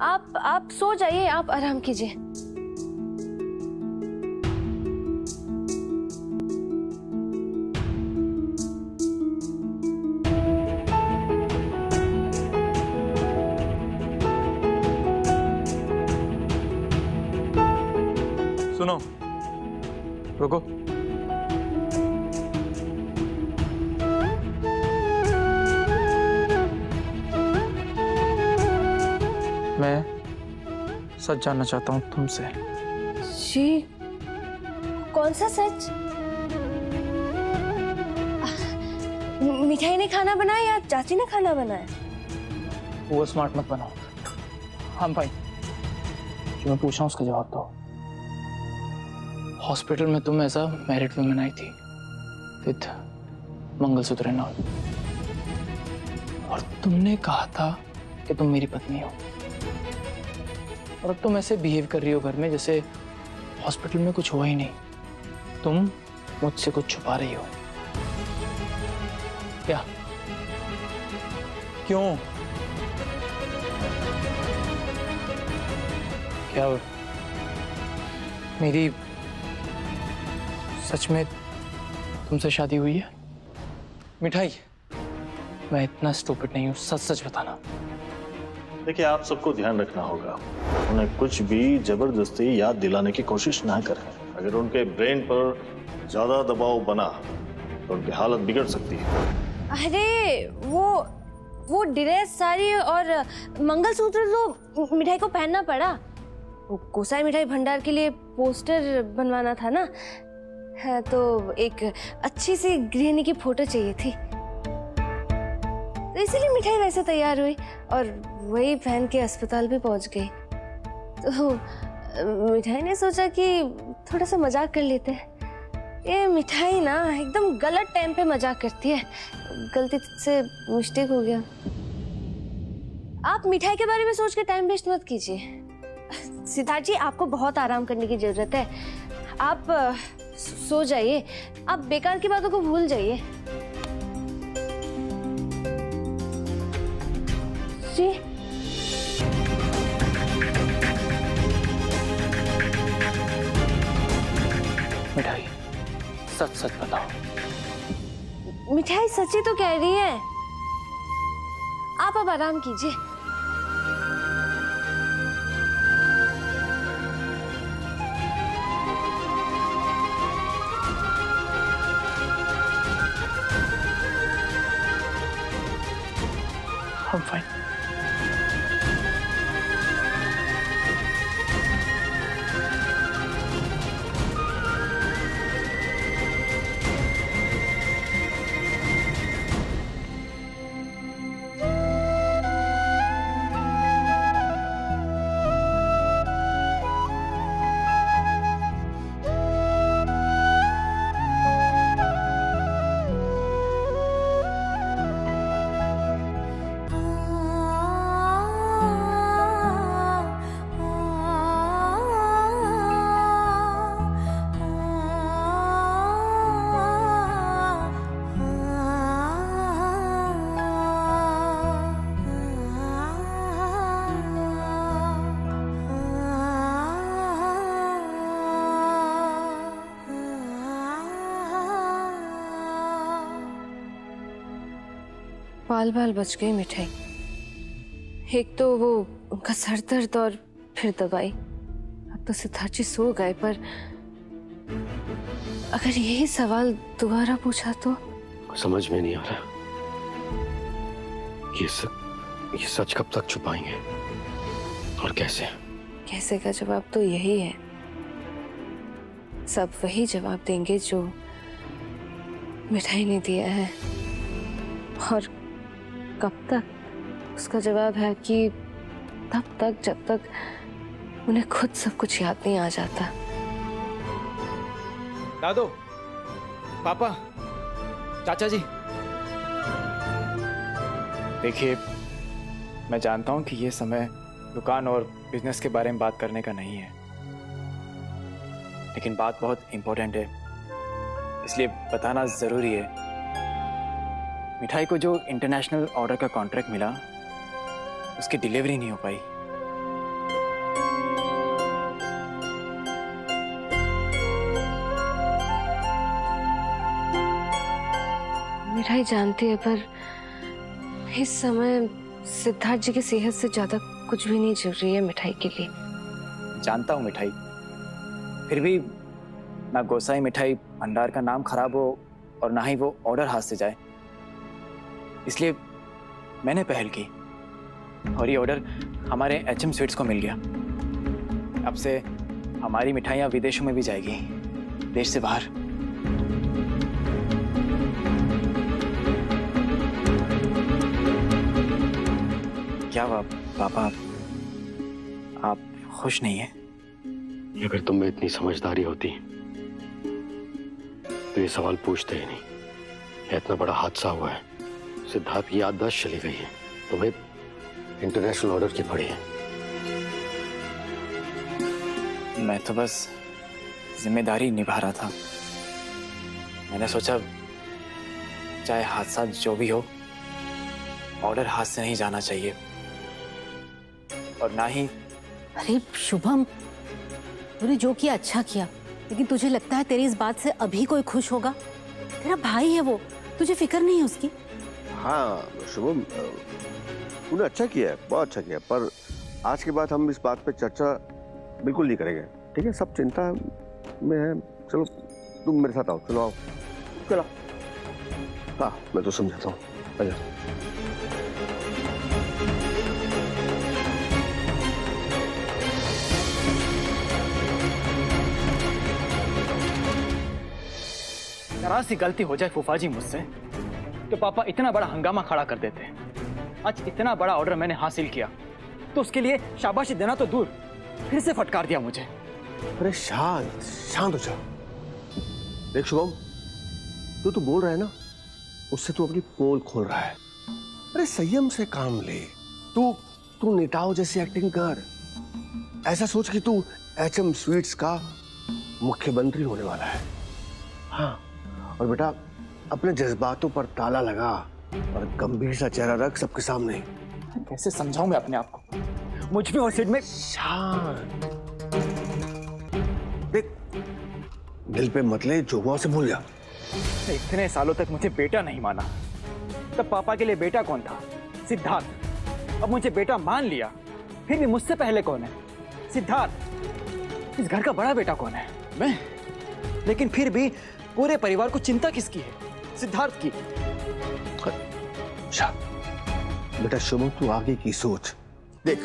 आप सो जाइए, आप आराम कीजिए। सुनो, रुको। मैं सच जानना चाहता हूँ तुमसे। जी, कौन सा सच? मिठाई ने खाना बनाया या चाची ने खाना बनाया? वो स्मार्ट मत बनाओ। हाँ भाई, जो मैं पूछा उसका जवाब दो। हॉस्पिटल में तुम ऐसा मैरिड वुमेन आई थी विद मंगलसूत्र एंड ऑल, और तुमने कहा था कि तुम मेरी पत्नी हो, और अब तुम ऐसे बिहेव कर रही हो घर में जैसे हॉस्पिटल में कुछ हुआ ही नहीं। तुम मुझसे कुछ छुपा रही हो क्या? क्यों? क्या मेरी सच में तुमसे शादी हुई है? मिठाई, मैं इतना स्टूपिड नहीं हूँ, सच सच बताना। देखिए, आप सबको ध्यान रखना होगा, उन्हें कुछ भी जबरदस्ती याद दिलाने की कोशिश ना करें। अगर उनके ब्रेन पर ज्यादा दबाव बना तो उनकी हालत बिगड़ सकती है। अरे वो ड्रेस, साड़ी और मंगलसूत्र तो मिठाई को पहनना पड़ा। वो गोसाई मिठाई भंडार के लिए पोस्टर बनवाना था ना, हाँ, तो एक अच्छी सी गृहिणी की फोटो चाहिए थी, तो इसीलिए मिठाई वैसे तैयार हुई और वही पहन के अस्पताल भी पहुंच गई। तो मिठाई ने सोचा कि थोड़ा सा मजाक कर लेते हैं। ये मिठाई ना एकदम गलत टाइम पे मजाक करती है, गलती से मिस्टेक हो गया। आप मिठाई के बारे में सोच के टाइम वेस्ट मत कीजिए। सिद्धार्थ जी, आपको बहुत आराम करने की जरूरत है। आप सो जाइए, आप बेकार की बातों को भूल जाइए। जी, मिठाई, सच सच बताओ। मिठाई सच्ची तो कह रही है। आप अब आराम कीजिए। I'm fine. बाल बाल बच गई मिठाई। एक तो वो उनका सर दर्द और फिर दवाई। अब तो सिद्धार्थ जी सो गए, पर अगर यही सवाल दोबारा पूछा तो? समझ में नहीं आ रहा, ये सच कब तक छुपाएंगे और कैसे? कैसे का जवाब तो यही है, सब वही जवाब देंगे जो मिठाई ने दिया है। और कब तक? उसका जवाब है कि तब तक जब तक उन्हें खुद सब कुछ याद नहीं आ जाता। दादू, पापा, चाचा जी, देखिए, मैं जानता हूं कि ये समय दुकान और बिजनेस के बारे में बात करने का नहीं है, लेकिन बात बहुत इंपॉर्टेंट है, इसलिए बताना जरूरी है। मिठाई को जो इंटरनेशनल ऑर्डर का कॉन्ट्रैक्ट मिला, उसकी डिलीवरी नहीं हो पाई। मिठाई जानती है, पर इस समय सिद्धार्थ जी की सेहत से ज्यादा कुछ भी नहीं जरूरी है मिठाई के लिए। जानता हूँ मिठाई, फिर भी ना गोसाई मिठाई भंडार का नाम खराब हो और ना ही वो ऑर्डर हाथ से जाए, इसलिए मैंने पहल की और ये ऑर्डर हमारे HM स्वीट्स को मिल गया। अब से हमारी मिठाइयाँ विदेशों में भी जाएगी, देश से बाहर। क्या पापा, आप खुश नहीं हैं? अगर तुम में इतनी समझदारी होती तो ये सवाल पूछते ही नहीं। इतना बड़ा हादसा हुआ है, सिद्धार्थ की याददाश्त चली गई है, तुम्हें इंटरनेशनल ऑर्डर की पड़ी है। मैं तो बस जिम्मेदारी निभा रहा था। मैंने सोचा चाहे हादसा जो भी हो, ऑर्डर हाथ से नहीं जाना चाहिए, और ना ही। अरे शुभम, तूने जो किया अच्छा किया, लेकिन तुझे लगता है तेरी इस बात से अभी कोई खुश होगा? तेरा भाई है वो, तुझे फिक्र नहीं है उसकी? हाँ शुभम, तूने अच्छा किया है, बहुत अच्छा किया, पर आज के बाद हम इस बात पे चर्चा बिल्कुल नहीं करेंगे, ठीक है? सब चिंता में है। चलो तुम मेरे साथ आओ, चलो आओ, चलो। हाँ मैं तो समझाता हूँ, आजा। जरा सी गलती हो जाए फूफा जी मुझसे तो पापा इतना बड़ा हंगामा खड़ा कर देते हैं। आज इतना बड़ा ऑर्डर मैंने हासिल किया तो उसके लिए शाबाशी देना तो दूर, फिर से फटकार दिया मुझे। अरे शांत शांत हो जा। देख शुभम, तू बोल रहा है ना, उससे तू अपनी पोल खोल रहा है। अरे संयम से काम ले। तू नेताओं जैसी एक्टिंग कर। ऐसा सोच कि तू HM स्वीट्स का मुख्यमंत्री होने वाला है। हाँ, और बेटा अपने जज्बातों पर ताला लगा और गंभीर सा चेहरा रख सबके सामने। कैसे समझाऊं मैं अपने आप को? मुझ में और सिड में। शांत। देख, दिल पे मत ले, जो हुआ उसे भूल जा। इतने सालों तक मुझे बेटा नहीं माना, तब पापा के लिए बेटा कौन था? सिद्धार्थ। अब मुझे बेटा मान लिया, फिर भी मुझसे पहले कौन है? सिद्धार्थ। इस घर का बड़ा बेटा कौन है? मैं। लेकिन फिर भी पूरे परिवार को चिंता किसकी है? सिद्धार्थ की। बेटा शुभम, तू आगे की सोच। देख,